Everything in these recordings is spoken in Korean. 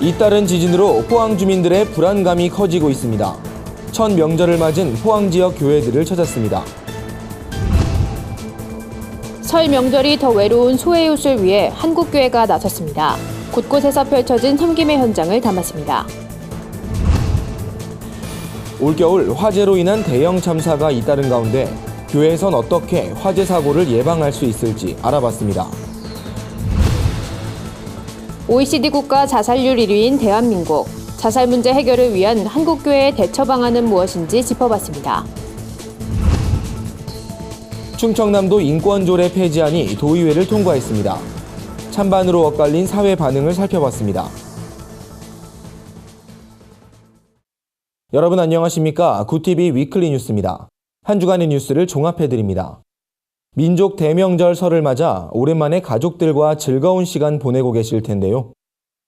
잇따른 지진으로 포항 주민들의 불안감이 커지고 있습니다. 첫 명절을 맞은 포항 지역 교회들을 찾았습니다. 설 명절이 더 외로운 소외이웃을 위해 한국교회가 나섰습니다. 곳곳에서 펼쳐진 섬김의 현장을 담았습니다. 올겨울 화재로 인한 대형 참사가 잇따른 가운데 교회에선 어떻게 화재 사고를 예방할 수 있을지 알아봤습니다. OECD 국가 자살률 1위인 대한민국. 자살 문제 해결을 위한 한국교회의 대처 방안은 무엇인지 짚어봤습니다. 충청남도 인권조례 폐지안이 도의회를 통과했습니다. 찬반으로 엇갈린 사회 반응을 살펴봤습니다. 여러분 안녕하십니까? 구TV 위클리 뉴스입니다. 한 주간의 뉴스를 종합해드립니다. 민족 대명절 설을 맞아 오랜만에 가족들과 즐거운 시간 보내고 계실 텐데요.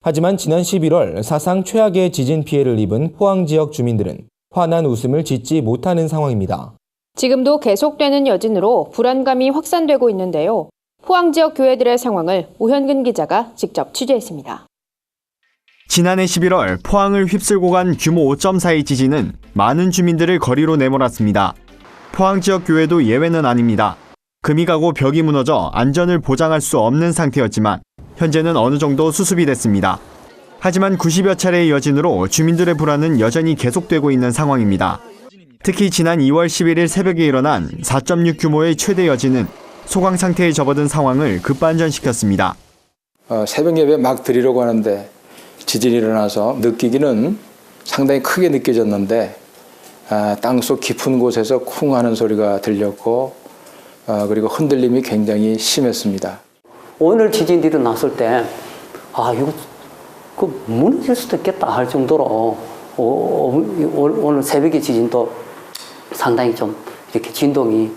하지만 지난 11월 사상 최악의 지진 피해를 입은 포항 지역 주민들은 환한 웃음을 짓지 못하는 상황입니다. 지금도 계속되는 여진으로 불안감이 확산되고 있는데요. 포항 지역 교회들의 상황을 오현근 기자가 직접 취재했습니다. 지난해 11월 포항을 휩쓸고 간 규모 5.4의 지진은 많은 주민들을 거리로 내몰았습니다. 포항 지역 교회도 예외는 아닙니다. 금이 가고 벽이 무너져 안전을 보장할 수 없는 상태였지만 현재는 어느 정도 수습이 됐습니다. 하지만 90여 차례의 여진으로 주민들의 불안은 여전히 계속되고 있는 상황입니다. 특히 지난 2월 11일 새벽에 일어난 4.6 규모의 최대 여진은 소강 상태에 접어든 상황을 급반전시켰습니다. 새벽 예배 막 드리려고 하는데 지진이 일어나서 느끼기는 상당히 크게 느껴졌는데 땅속 깊은 곳에서 쿵 하는 소리가 들렸고 그리고 흔들림이 굉장히 심했습니다. 오늘 지진이 일어났을 때 이거 무너질 수도 있겠다 할 정도로 오늘 새벽에 지진도 상당히 좀 이렇게 진동이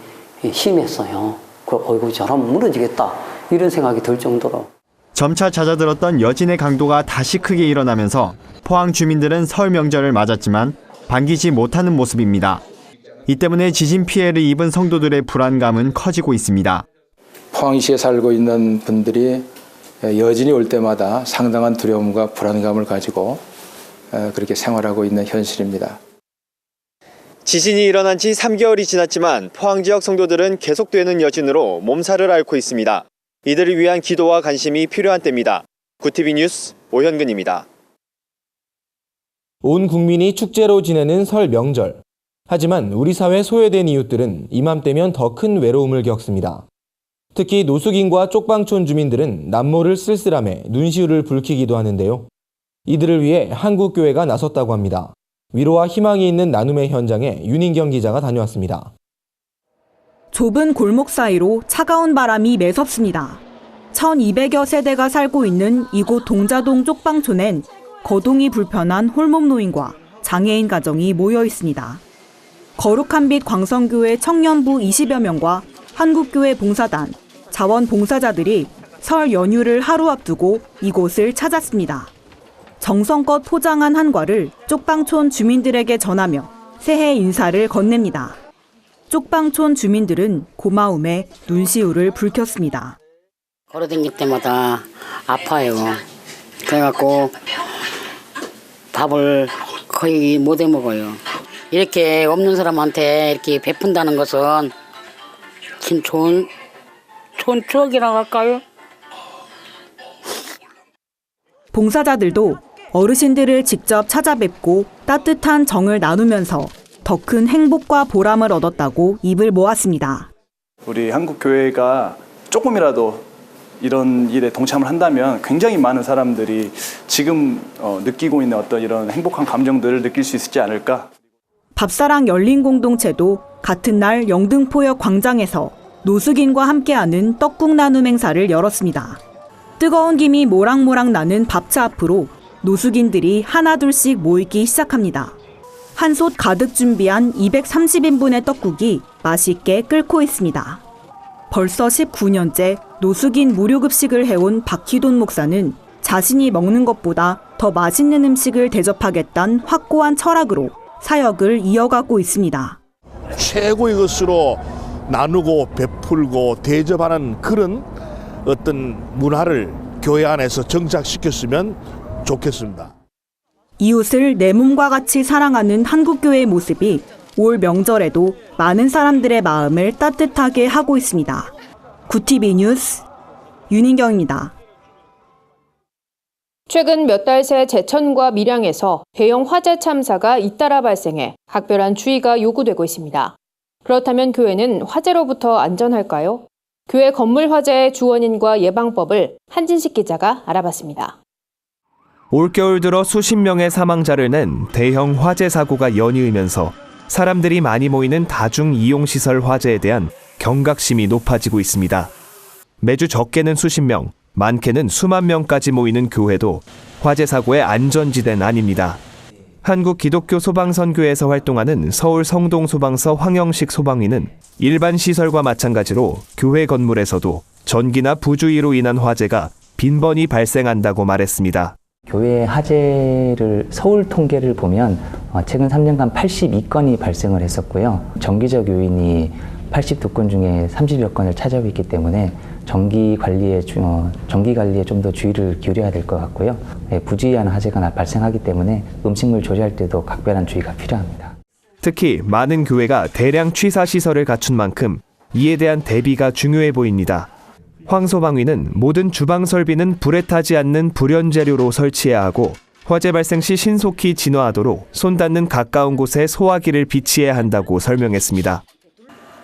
심했어요. 이거 저러면 무너지겠다 이런 생각이 들 정도로. 점차 잦아들었던 여진의 강도가 다시 크게 일어나면서 포항 주민들은 설 명절을 맞았지만 반기지 못하는 모습입니다. 이 때문에 지진 피해를 입은 성도들의 불안감은 커지고 있습니다. 포항시에 살고 있는 분들이 여진이 올 때마다 상당한 두려움과 불안감을 가지고 그렇게 생활하고 있는 현실입니다. 지진이 일어난 지 3개월이 지났지만 포항 지역 성도들은 계속되는 여진으로 몸살을 앓고 있습니다. 이들을 위한 기도와 관심이 필요한 때입니다. 구TV 뉴스 오현근입니다. 온 국민이 축제로 지내는 설 명절. 하지만 우리 사회 소외된 이웃들은 이맘때면 더 큰 외로움을 겪습니다. 특히 노숙인과 쪽방촌 주민들은 남모를 쓸쓸함에 눈시울을 붉히기도 하는데요. 이들을 위해 한국교회가 나섰다고 합니다. 위로와 희망이 있는 나눔의 현장에 윤인경 기자가 다녀왔습니다. 좁은 골목 사이로 차가운 바람이 매섭습니다. 1200여 세대가 살고 있는 이곳 동자동 쪽방촌엔 거동이 불편한 홀몸 노인과 장애인 가정이 모여 있습니다. 거룩한 빛 광성교회 청년부 20여 명과 한국교회 봉사단, 자원봉사자들이 설 연휴를 하루 앞두고 이곳을 찾았습니다. 정성껏 포장한 한과를 쪽방촌 주민들에게 전하며 새해 인사를 건넵니다. 쪽방촌 주민들은 고마움에 눈시울을 붉혔습니다. 걸어다닐 때마다 아파요. 그래갖고 밥을 거의 못 해먹어요. 이렇게 없는 사람한테 이렇게 베푼다는 것은 참 좋은 추억이라고 할까요? 봉사자들도 어르신들을 직접 찾아뵙고 따뜻한 정을 나누면서 더 큰 행복과 보람을 얻었다고 입을 모았습니다. 우리 한국교회가 조금이라도 이런 일에 동참을 한다면 굉장히 많은 사람들이 지금 느끼고 있는 어떤 이런 행복한 감정들을 느낄 수 있지 않을까. 밥사랑 열린공동체도 같은 날 영등포역 광장에서 노숙인과 함께하는 떡국 나눔 행사를 열었습니다. 뜨거운 김이 모락모락 나는 밥차 앞으로 노숙인들이 하나둘씩 모이기 시작합니다. 한솥 가득 준비한 230인분의 떡국이 맛있게 끓고 있습니다. 벌써 19년째 노숙인 무료급식을 해온 박희돈 목사는 자신이 먹는 것보다 더 맛있는 음식을 대접하겠다는 확고한 철학으로 사역을 이어가고 있습니다. 최고의 것으로 나누고 베풀고 대접하는 그런 어떤 문화를 교회 안에서 정착시켰으면 좋겠습니다. 이웃을 내 몸과 같이 사랑하는 한국교회의 모습이 올 명절에도 많은 사람들의 마음을 따뜻하게 하고 있습니다. 구TV 뉴스 윤인경입니다. 최근 몇 달 새 제천과 밀양에서 대형 화재 참사가 잇따라 발생해 각별한 주의가 요구되고 있습니다. 그렇다면 교회는 화재로부터 안전할까요? 교회 건물 화재의 주원인과 예방법을 한진식 기자가 알아봤습니다. 올겨울 들어 수십 명의 사망자를 낸 대형 화재 사고가 연이으면서 사람들이 많이 모이는 다중 이용시설 화재에 대한 경각심이 높아지고 있습니다. 매주 적게는 수십 명, 많게는 수만 명까지 모이는 교회도 화재 사고의 안전지대는 아닙니다. 한국 기독교 소방선교회에서 활동하는 서울 성동소방서 황영식 소방위는 일반 시설과 마찬가지로 교회 건물에서도 전기나 부주의로 인한 화재가 빈번히 발생한다고 말했습니다. 교회 화재를 서울 통계를 보면 최근 3년간 82건이 발생을 했었고요. 정기적 요인이 82건 중에 30여 건을 차지하고 있기 때문에 전기 관리에 좀 더 주의를 기울여야 될 것 같고요. 부주의한 화재가 발생하기 때문에 음식물 조리할 때도 각별한 주의가 필요합니다. 특히 많은 교회가 대량 취사 시설을 갖춘 만큼 이에 대한 대비가 중요해 보입니다. 황 소방위는 모든 주방 설비는 불에 타지 않는 불연 재료로 설치해야 하고 화재 발생 시 신속히 진화하도록 손 닿는 가까운 곳에 소화기를 비치해야 한다고 설명했습니다.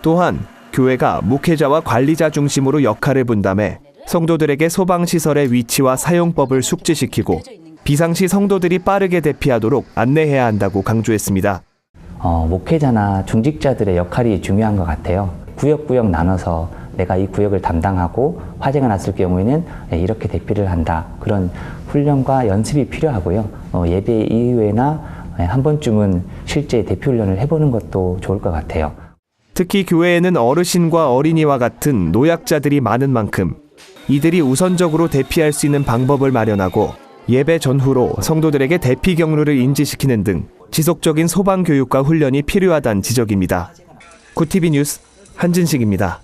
또한 교회가 목회자와 관리자 중심으로 역할을 분담해 성도들에게 소방시설의 위치와 사용법을 숙지시키고 비상시 성도들이 빠르게 대피하도록 안내해야 한다고 강조했습니다. 목회자나 중직자들의 역할이 중요한 것 같아요. 구역구역 나눠서 내가 이 구역을 담당하고 화재가 났을 경우에는 이렇게 대피를 한다. 그런 훈련과 연습이 필요하고요. 예배 이후에나 한 번쯤은 실제 대피 훈련을 해보는 것도 좋을 것 같아요. 특히 교회에는 어르신과 어린이와 같은 노약자들이 많은 만큼 이들이 우선적으로 대피할 수 있는 방법을 마련하고 예배 전후로 성도들에게 대피 경로를 인지시키는 등 지속적인 소방 교육과 훈련이 필요하다는 지적입니다. 구TV 뉴스 한진식입니다.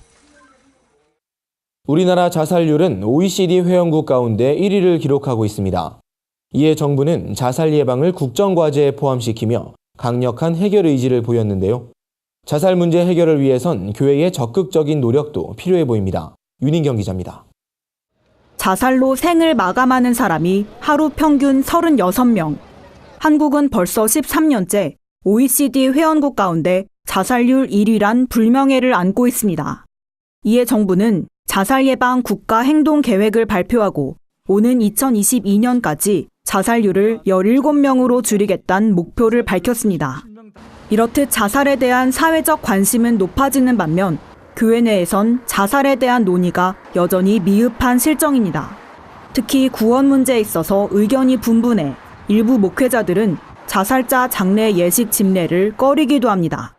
우리나라 자살률은 OECD 회원국 가운데 1위를 기록하고 있습니다. 이에 정부는 자살 예방을 국정과제에 포함시키며 강력한 해결 의지를 보였는데요. 자살 문제 해결을 위해선 교회의 적극적인 노력도 필요해 보입니다. 윤인경 기자입니다. 자살로 생을 마감하는 사람이 하루 평균 36명. 한국은 벌써 13년째 OECD 회원국 가운데 자살률 1위란 불명예를 안고 있습니다. 이에 정부는 자살 예방 국가 행동 계획을 발표하고 오는 2022년까지 자살률을 17명으로 줄이겠다는 목표를 밝혔습니다. 이렇듯 자살에 대한 사회적 관심은 높아지는 반면 교회 내에선 자살에 대한 논의가 여전히 미흡한 실정입니다. 특히 구원 문제에 있어서 의견이 분분해 일부 목회자들은 자살자 장례 예식 집례를 꺼리기도 합니다.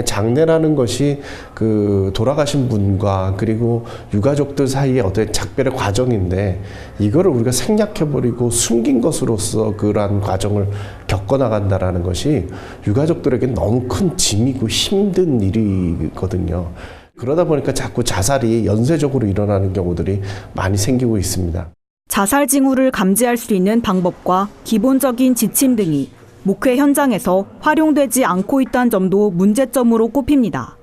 장례라는 것이 그 돌아가신 분과 그리고 유가족들 사이의 어떤 작별의 과정인데 이거를 우리가 생략해버리고 숨긴 것으로서 그러한 과정을 겪어나간다라는 것이 유가족들에게 너무 큰 짐이고 힘든 일이거든요. 그러다 보니까 자꾸 자살이 연쇄적으로 일어나는 경우들이 많이 생기고 있습니다. 자살 징후를 감지할 수 있는 방법과 기본적인 지침 등이 목회 현장에서 활용되지 않고 있다는 점도 문제점으로 꼽힙니다.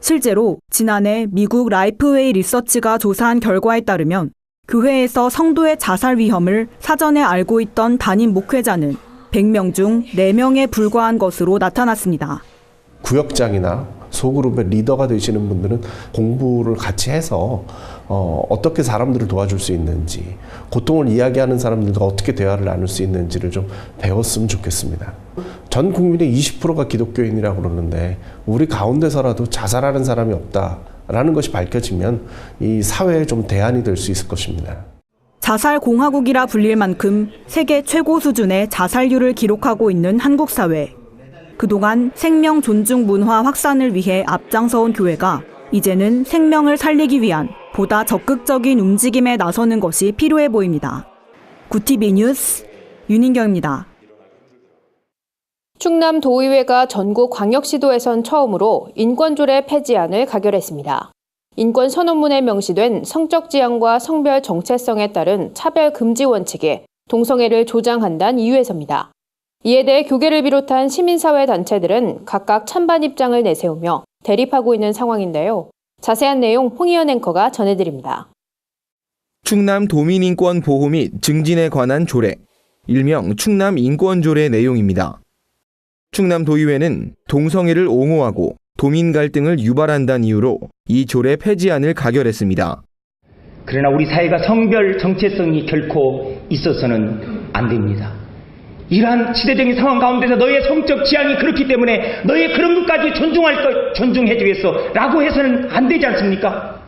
실제로 지난해 미국 라이프웨이 리서치가 조사한 결과에 따르면 교회에서 성도의 자살 위험을 사전에 알고 있던 담임 목회자는 100명 중 4명에 불과한 것으로 나타났습니다. 구역장이나 소그룹의 리더가 되시는 분들은 공부를 같이 해서 어떻게 사람들을 도와줄 수 있는지, 고통을 이야기하는 사람들과 어떻게 대화를 나눌 수 있는지를 좀 배웠으면 좋겠습니다. 전 국민의 20%가 기독교인이라고 그러는데 우리 가운데서라도 자살하는 사람이 없다라는 것이 밝혀지면 이 사회에 좀 대안이 될 수 있을 것입니다. 자살 공화국이라 불릴 만큼 세계 최고 수준의 자살률을 기록하고 있는 한국 사회. 그동안 생명 존중 문화 확산을 위해 앞장서온 교회가 이제는 생명을 살리기 위한 보다 적극적인 움직임에 나서는 것이 필요해 보입니다. 구TV 뉴스 윤인경입니다. 충남도의회가 전국광역시도에선 처음으로 인권조례 폐지안을 가결했습니다. 인권선언문에 명시된 성적 지향과 성별 정체성에 따른 차별 금지 원칙이 동성애를 조장한다는 이유에서입니다. 이에 대해 교계를 비롯한 시민사회 단체들은 각각 찬반 입장을 내세우며 대립하고 있는 상황인데요. 자세한 내용 홍희연 앵커가 전해드립니다. 충남 도민인권 보호 및 증진에 관한 조례, 일명 충남 인권조례 내용입니다. 충남도의회는 동성애를 옹호하고 도민 갈등을 유발한다는 이유로 이 조례 폐지안을 가결했습니다. 그러나 우리 사회가 성별 정체성이 결코 있어서는 안 됩니다. 이러한 시대적인 상황 가운데서 너의 성적 지향이 그렇기 때문에 너의 그런 것까지 존중해주겠어 라고 해서는 안 되지 않습니까?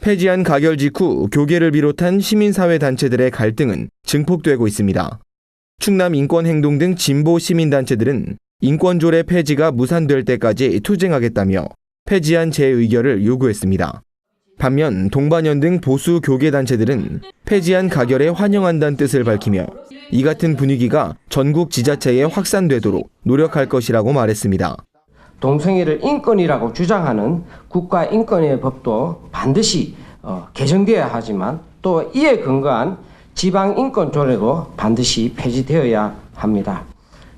폐지안 가결 직후 교계를 비롯한 시민사회 단체들의 갈등은 증폭되고 있습니다. 충남인권행동 등 진보 시민단체들은 인권조례 폐지가 무산될 때까지 투쟁하겠다며 폐지안 재의결을 요구했습니다. 반면 동반연 등 보수 교계단체들은 폐지안 가결에 환영한다는 뜻을 밝히며 이 같은 분위기가 전국 지자체에 확산되도록 노력할 것이라고 말했습니다. 동성애를 인권이라고 주장하는 국가인권의 법도 반드시 개정되어야 하지만 또 이에 근거한 지방인권조례도 반드시 폐지되어야 합니다.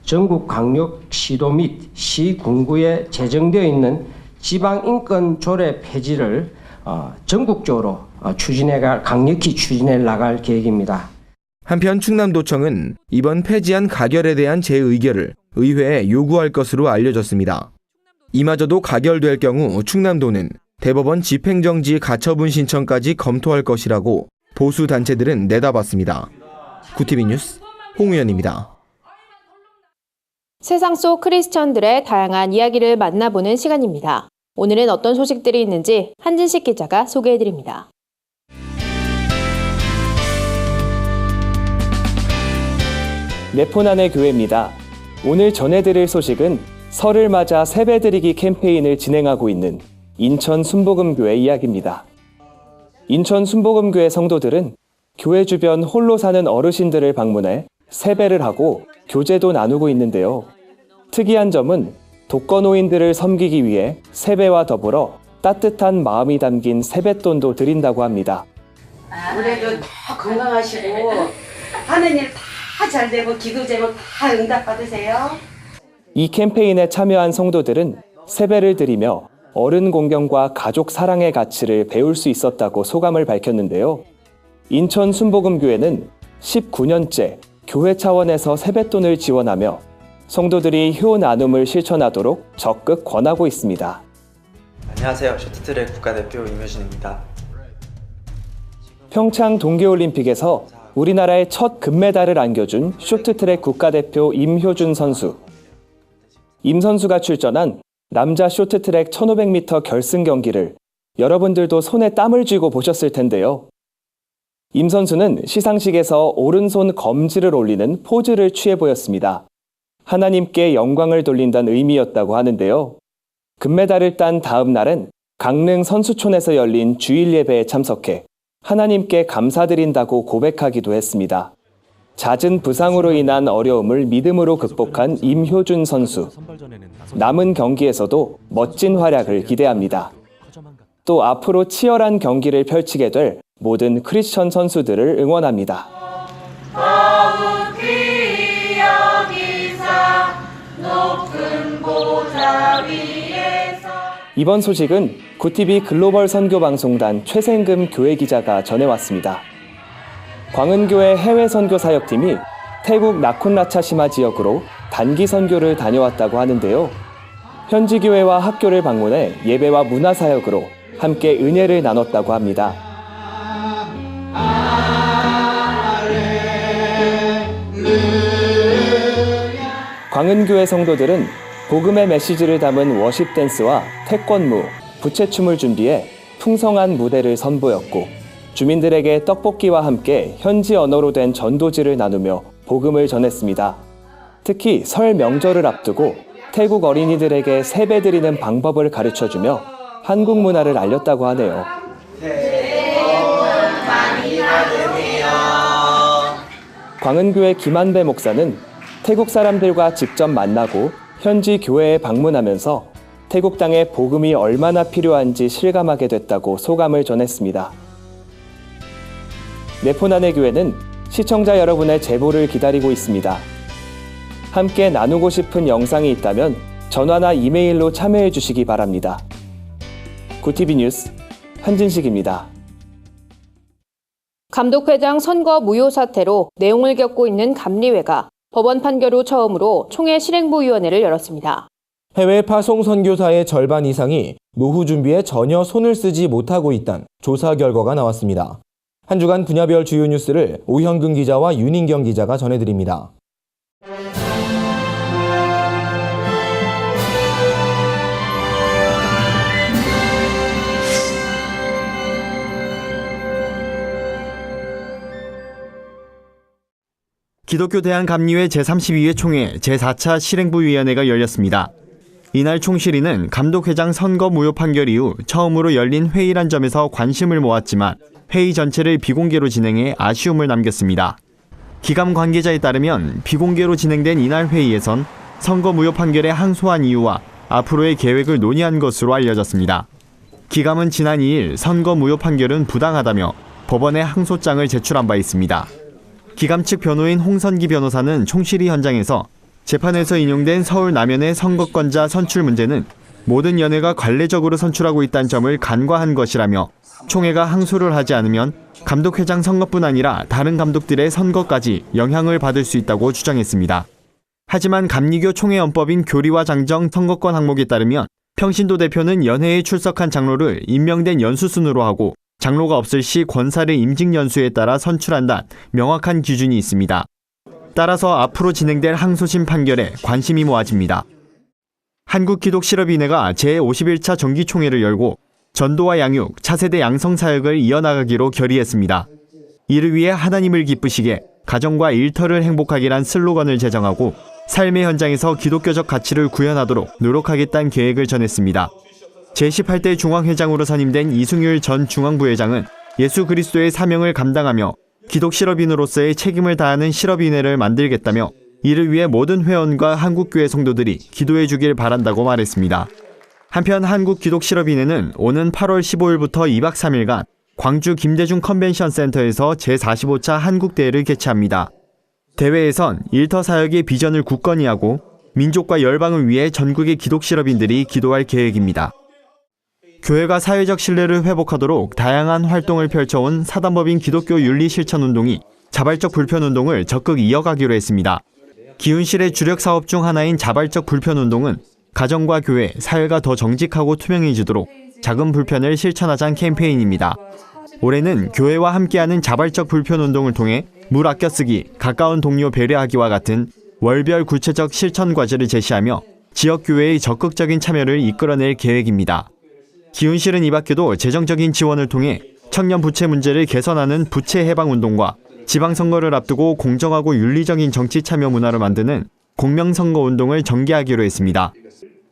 전국 강력시도 및 시군구에 제정되어 있는 지방인권조례 폐지를 전국적으로 강력히 추진해 나갈 계획입니다. 한편 충남도청은 이번 폐지안 가결에 대한 재의결을 의회에 요구할 것으로 알려졌습니다. 이마저도 가결될 경우 충남도는 대법원 집행정지 가처분 신청까지 검토할 것이라고 보수 단체들은 내다봤습니다. 구티비 뉴스 홍우연입니다. 세상 속 크리스천들의 다양한 이야기를 만나보는 시간입니다. 오늘은 어떤 소식들이 있는지 한진식 기자가 소개해드립니다. 네포난의 교회입니다. 오늘 전해드릴 소식은 설을 맞아 세배드리기 캠페인을 진행하고 있는 인천 순복음교회 이야기입니다. 인천 순복음교회 성도들은 교회 주변 홀로 사는 어르신들을 방문해 세배를 하고 교제도 나누고 있는데요. 특이한 점은 독거노인들을 섬기기 위해 세배와 더불어 따뜻한 마음이 담긴 세뱃돈도 드린다고 합니다. 올해도 더 건강하시고 하는 일 다 잘 되고 기도 제목 다 응답 받으세요. 이 캠페인에 참여한 성도들은 세배를 드리며 어른 공경과 가족 사랑의 가치를 배울 수 있었다고 소감을 밝혔는데요. 인천 순복음교회는 19년째 교회 차원에서 세뱃돈을 지원하며 성도들이 효 나눔을 실천하도록 적극 권하고 있습니다. 안녕하세요. 쇼트트랙 국가대표 임효진입니다. 평창 동계올림픽에서 우리나라의 첫 금메달을 안겨준 쇼트트랙 국가대표 임효준 선수. 임 선수가 출전한 남자 쇼트트랙 1500m 결승 경기를 여러분들도 손에 땀을 쥐고 보셨을 텐데요. 임 선수는 시상식에서 오른손 검지를 올리는 포즈를 취해 보였습니다. 하나님께 영광을 돌린다는 의미였다고 하는데요. 금메달을 딴 다음 날은 강릉 선수촌에서 열린 주일 예배에 참석해 하나님께 감사드린다고 고백하기도 했습니다. 잦은 부상으로 인한 어려움을 믿음으로 극복한 임효준 선수. 남은 경기에서도 멋진 활약을 기대합니다. 또 앞으로 치열한 경기를 펼치게 될 모든 크리스천 선수들을 응원합니다. 이번 소식은 구티비 글로벌 선교방송단 최생금 교회기자가 전해왔습니다. 광은교회 해외 선교 사역팀이 태국 나쿤라차시마 지역으로 단기 선교를 다녀왔다고 하는데요. 현지 교회와 학교를 방문해 예배와 문화 사역으로 함께 은혜를 나눴다고 합니다. 광은교회 성도들은 복음의 메시지를 담은 워십 댄스와 태권무, 부채춤을 준비해 풍성한 무대를 선보였고 주민들에게 떡볶이와 함께 현지 언어로 된 전도지를 나누며 복음을 전했습니다. 특히 설 명절을 앞두고 태국 어린이들에게 세배 드리는 방법을 가르쳐주며 한국 문화를 알렸다고 하네요. 광은교회 김한배 목사는 태국 사람들과 직접 만나고 현지 교회에 방문하면서 태국 땅에 복음이 얼마나 필요한지 실감하게 됐다고 소감을 전했습니다. 네포난의 교회는 시청자 여러분의 제보를 기다리고 있습니다. 함께 나누고 싶은 영상이 있다면 전화나 이메일로 참여해 주시기 바랍니다. 구티비 뉴스 한진식입니다. 감독회장 선거 무효 사태로 내용을 겪고 있는 감리회가 법원 판결 후 처음으로 총회 실행부위원회를 열었습니다. 해외 파송 선교사의 절반 이상이 노후 준비에 전혀 손을 쓰지 못하고 있다는 조사 결과가 나왔습니다. 한 주간 분야별 주요 뉴스를 오현근 기자와 윤인경 기자가 전해드립니다. 기독교 대한감리회 제32회 총회 제4차 실행부위원회가 열렸습니다. 이날 총실위는 감독회장 선거 무효 판결 이후 처음으로 열린 회의란 점에서 관심을 모았지만 회의 전체를 비공개로 진행해 아쉬움을 남겼습니다. 기감 관계자에 따르면 비공개로 진행된 이날 회의에선 선거 무효 판결에 항소한 이유와 앞으로의 계획을 논의한 것으로 알려졌습니다. 기감은 지난 2일 선거 무효 판결은 부당하다며 법원에 항소장을 제출한 바 있습니다. 기감 측 변호인 홍선기 변호사는 총실위 현장에서 재판에서 인용된 서울 남연의 선거권자 선출 문제는 모든 연회가 관례적으로 선출하고 있다는 점을 간과한 것이라며 총회가 항소를 하지 않으면 감독회장 선거뿐 아니라 다른 감독들의 선거까지 영향을 받을 수 있다고 주장했습니다. 하지만 감리교 총회헌법인 교리와 장정 선거권 항목에 따르면 평신도 대표는 연회에 출석한 장로를 임명된 연수순으로 하고 장로가 없을 시 권사를 임직 연수에 따라 선출한다는 명확한 기준이 있습니다. 따라서 앞으로 진행될 항소심 판결에 관심이 모아집니다. 한국기독실업위원회가 제51차 정기총회를 열고 전도와 양육, 차세대 양성사역을 이어나가기로 결의했습니다. 이를 위해 하나님을 기쁘시게 가정과 일터를 행복하게란 슬로건을 제정하고 삶의 현장에서 기독교적 가치를 구현하도록 노력하겠다는 계획을 전했습니다. 제18대 중앙회장으로 선임된 이승율 전 중앙부회장은 예수 그리스도의 사명을 감당하며 기독실업인으로서의 책임을 다하는 실업인회를 만들겠다며 이를 위해 모든 회원과 한국교회 성도들이 기도해 주길 바란다고 말했습니다. 한편 한국기독실업인회는 오는 8월 15일부터 2박 3일간 광주 김대중 컨벤션 센터에서 제45차 한국대회를 개최합니다. 대회에선 일터 사역의 비전을 굳건히 하고 민족과 열방을 위해 전국의 기독실업인들이 기도할 계획입니다. 교회가 사회적 신뢰를 회복하도록 다양한 활동을 펼쳐온 사단법인 기독교 윤리 실천 운동이 자발적 불편 운동을 적극 이어가기로 했습니다. 기훈실의 주력 사업 중 하나인 자발적 불편 운동은 가정과 교회, 사회가 더 정직하고 투명해지도록 작은 불편을 실천하자는 캠페인입니다. 올해는 교회와 함께하는 자발적 불편 운동을 통해 물 아껴 쓰기, 가까운 동료 배려하기와 같은 월별 구체적 실천 과제를 제시하며 지역교회의 적극적인 참여를 이끌어낼 계획입니다. 기훈실은 이 밖에도 재정적인 지원을 통해 청년 부채 문제를 개선하는 부채 해방 운동과 지방선거를 앞두고 공정하고 윤리적인 정치 참여 문화를 만드는 공명선거 운동을 전개하기로 했습니다.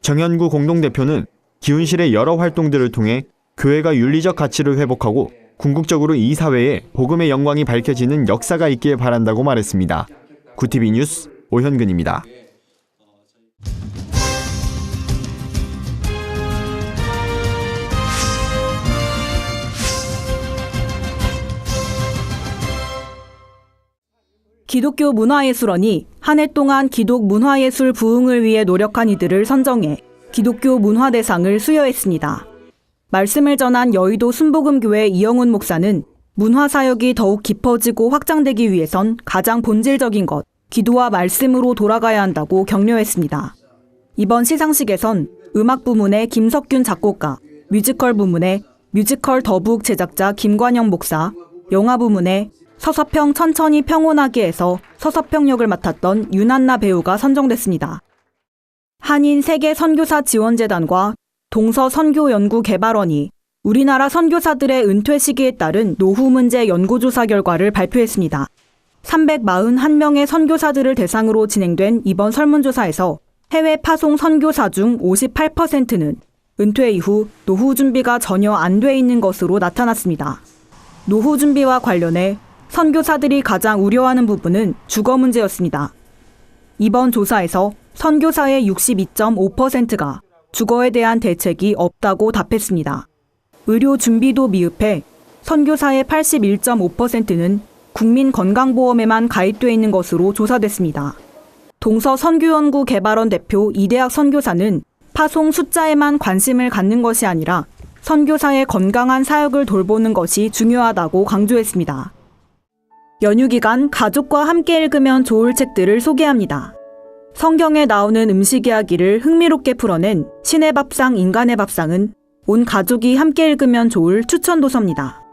정현구 공동대표는 기훈실의 여러 활동들을 통해 교회가 윤리적 가치를 회복하고 궁극적으로 이 사회에 복음의 영광이 밝혀지는 역사가 있길 바란다고 말했습니다. 구티비 뉴스 오현근입니다. 기독교 문화예술원이 한 해 동안 기독 문화예술 부흥을 위해 노력한 이들을 선정해 기독교 문화대상을 수여했습니다. 말씀을 전한 여의도 순복음교회 이영훈 목사는 문화사역이 더욱 깊어지고 확장되기 위해선 가장 본질적인 것, 기도와 말씀으로 돌아가야 한다고 격려했습니다. 이번 시상식에선 음악 부문의 김석균 작곡가, 뮤지컬 부문의 뮤지컬 더북 제작자 김관영 목사, 영화 부문의 서서평 천천히 평온하게에서 서서평 역을 맡았던 윤한나 배우가 선정됐습니다. 한인 세계 선교사 지원재단과 동서선교연구개발원이 우리나라 선교사들의 은퇴 시기에 따른 노후 문제 연구조사 결과를 발표했습니다. 341명의 선교사들을 대상으로 진행된 이번 설문조사에서 해외 파송 선교사 중 58%는 은퇴 이후 노후 준비가 전혀 안 돼 있는 것으로 나타났습니다. 노후 준비와 관련해 선교사들이 가장 우려하는 부분은 주거 문제였습니다. 이번 조사에서 선교사의 62.5%가 주거에 대한 대책이 없다고 답했습니다. 의료 준비도 미흡해 선교사의 81.5%는 국민건강보험에만 가입돼 있는 것으로 조사됐습니다. 동서선교연구 개발원 대표 이대학 선교사는 파송 숫자에만 관심을 갖는 것이 아니라 선교사의 건강한 사역을 돌보는 것이 중요하다고 강조했습니다. 연휴 기간 가족과 함께 읽으면 좋을 책들을 소개합니다. 성경에 나오는 음식 이야기를 흥미롭게 풀어낸 신의 밥상 인간의 밥상은 온 가족이 함께 읽으면 좋을 추천 도서입니다.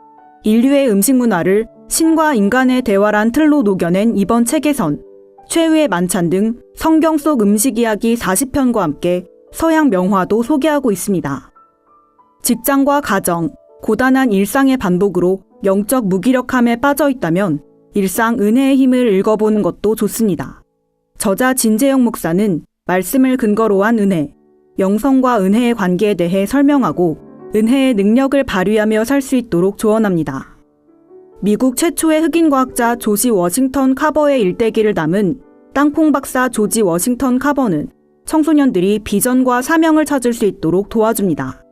인류의 음식 문화를 신과 인간의 대화란 틀로 녹여낸 이번 책에선 최후의 만찬 등 성경 속 음식 이야기 40편과 함께 서양 명화도 소개하고 있습니다. 직장과 가정, 고단한 일상의 반복으로 영적 무기력함에 빠져 있다면 일상 은혜의 힘을 읽어보는 것도 좋습니다. 저자 진재영 목사는 말씀을 근거로 한 은혜, 영성과 은혜의 관계에 대해 설명하고 은혜의 능력을 발휘하며 살 수 있도록 조언합니다. 미국 최초의 흑인 과학자 조지 워싱턴 카버의 일대기를 담은 땅콩 박사 조지 워싱턴 카버는 청소년들이 비전과 사명을 찾을 수 있도록 도와줍니다.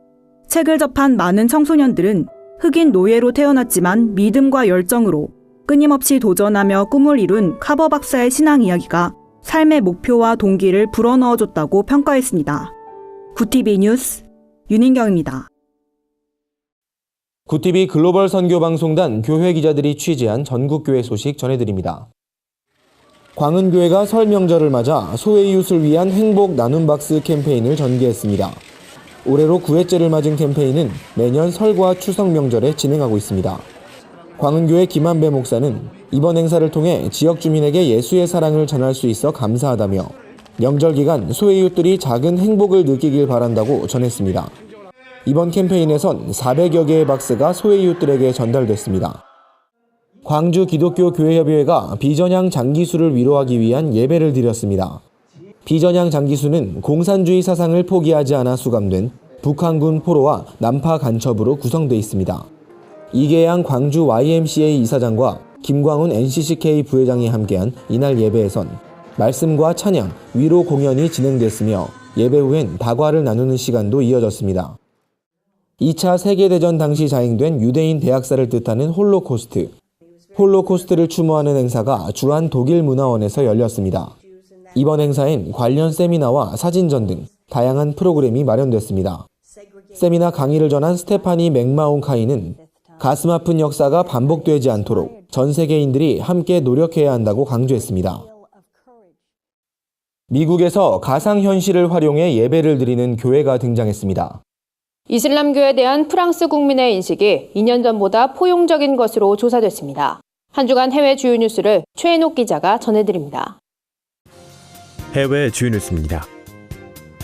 책을 접한 많은 청소년들은 흑인 노예로 태어났지만 믿음과 열정으로 끊임없이 도전하며 꿈을 이룬 카버 박사의 신앙 이야기가 삶의 목표와 동기를 불어넣어줬다고 평가했습니다. 굿TV 뉴스 윤인경입니다. 굿TV 글로벌 선교방송단 교회 기자들이 취재한 전국교회 소식 전해드립니다. 광은교회가 설 명절을 맞아 소외이웃을 위한 행복 나눔 박스 캠페인을 전개했습니다. 올해로 9회째를 맞은 캠페인은 매년 설과 추석 명절에 진행하고 있습니다. 광은교회 김한배 목사는 이번 행사를 통해 지역 주민에게 예수의 사랑을 전할 수 있어 감사하다며 명절 기간 소외이웃들이 작은 행복을 느끼길 바란다고 전했습니다. 이번 캠페인에선 400여 개의 박스가 소외이웃들에게 전달됐습니다. 광주 기독교 교회협의회가 비전향 장기수를 위로하기 위한 예배를 드렸습니다. 비전향 장기수는 공산주의 사상을 포기하지 않아 수감된 북한군 포로와 남파 간첩으로 구성되어 있습니다. 이계양 광주 YMCA 이사장과 김광훈 NCCK 부회장이 함께한 이날 예배에선 말씀과 찬양, 위로 공연이 진행됐으며 예배 후엔 다과를 나누는 시간도 이어졌습니다. 2차 세계대전 당시 자행된 유대인 대학살을 뜻하는 홀로코스트를 추모하는 행사가 주한 독일문화원에서 열렸습니다. 이번 행사엔 관련 세미나와 사진전 등 다양한 프로그램이 마련됐습니다. 세미나 강의를 전한 스테파니 맥마온카이는 가슴 아픈 역사가 반복되지 않도록 전 세계인들이 함께 노력해야 한다고 강조했습니다. 미국에서 가상현실을 활용해 예배를 드리는 교회가 등장했습니다. 이슬람교에 대한 프랑스 국민의 인식이 2년 전보다 포용적인 것으로 조사됐습니다. 한 주간 해외 주요 뉴스를 최인옥 기자가 전해드립니다. 해외 주요 뉴스입니다.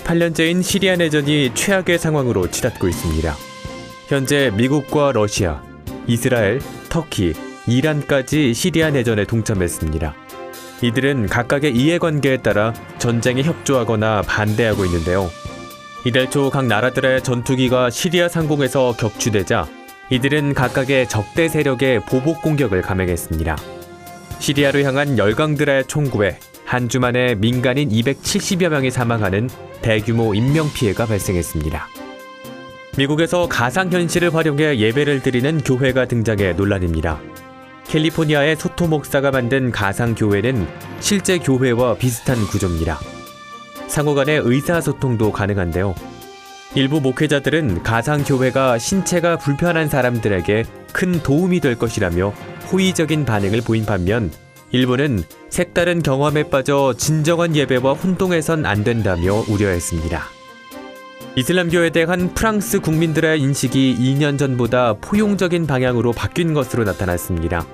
8년째인 시리아 내전이 최악의 상황으로 치닫고 있습니다. 현재 미국과 러시아, 이스라엘, 터키, 이란까지 시리아 내전에 동참했습니다. 이들은 각각의 이해관계에 따라 전쟁에 협조하거나 반대하고 있는데요. 이달 초 각 나라들의 전투기가 시리아 상공에서 격추되자 이들은 각각의 적대 세력의 보복 공격을 감행했습니다. 시리아로 향한 열강들의 총구에 한 주 만에 민간인 270여 명이 사망하는 대규모 인명피해가 발생했습니다. 미국에서 가상현실을 활용해 예배를 드리는 교회가 등장해 논란입니다. 캘리포니아의 소토 목사가 만든 가상교회는 실제 교회와 비슷한 구조입니다. 상호 간의 의사소통도 가능한데요. 일부 목회자들은 가상교회가 신체가 불편한 사람들에게 큰 도움이 될 것이라며 호의적인 반응을 보인 반면 일부는 색다른 경험에 빠져 진정한 예배와 혼동해선 안 된다며 우려했습니다. 이슬람교에 대한 프랑스 국민들의 인식이 2년 전보다 포용적인 방향으로 바뀐 것으로 나타났습니다.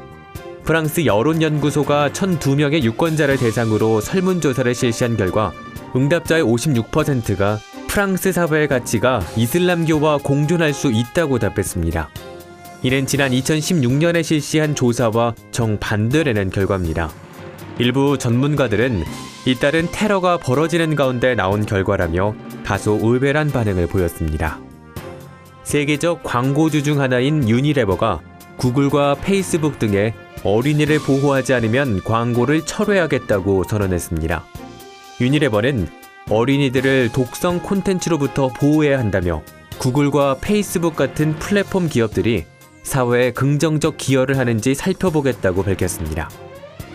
프랑스 여론연구소가 1,002명의 유권자를 대상으로 설문조사를 실시한 결과 응답자의 56%가 프랑스 사회의 가치가 이슬람교와 공존할 수 있다고 답했습니다. 이는 지난 2016년에 실시한 조사와 정반대라는 결과입니다. 일부 전문가들은 잇따른 테러가 벌어지는 가운데 나온 결과라며 다소 의외란 반응을 보였습니다. 세계적 광고주 중 하나인 유니레버가 구글과 페이스북 등에 어린이를 보호하지 않으면 광고를 철회하겠다고 선언했습니다. 유니레버는 어린이들을 독성 콘텐츠로부터 보호해야 한다며 구글과 페이스북 같은 플랫폼 기업들이 사회에 긍정적 기여를 하는지 살펴보겠다고 밝혔습니다.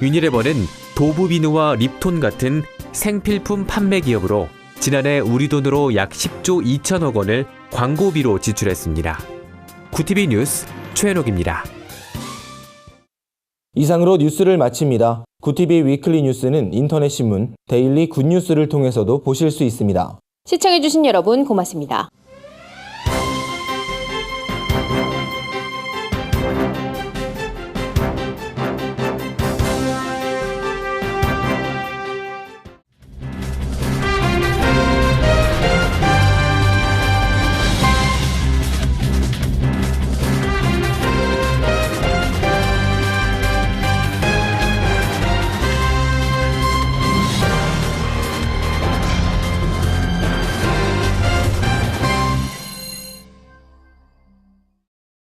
유니레버는 도브비누와 립톤 같은 생필품 판매 기업으로 지난해 우리 돈으로 약 10조 2천억 원을 광고비로 지출했습니다. 구티비 뉴스 최현옥입니다. 이상으로 뉴스를 마칩니다. 구티비 위클리 뉴스는 인터넷 신문 데일리 굿뉴스를 통해서도 보실 수 있습니다. 시청해주신 여러분 고맙습니다.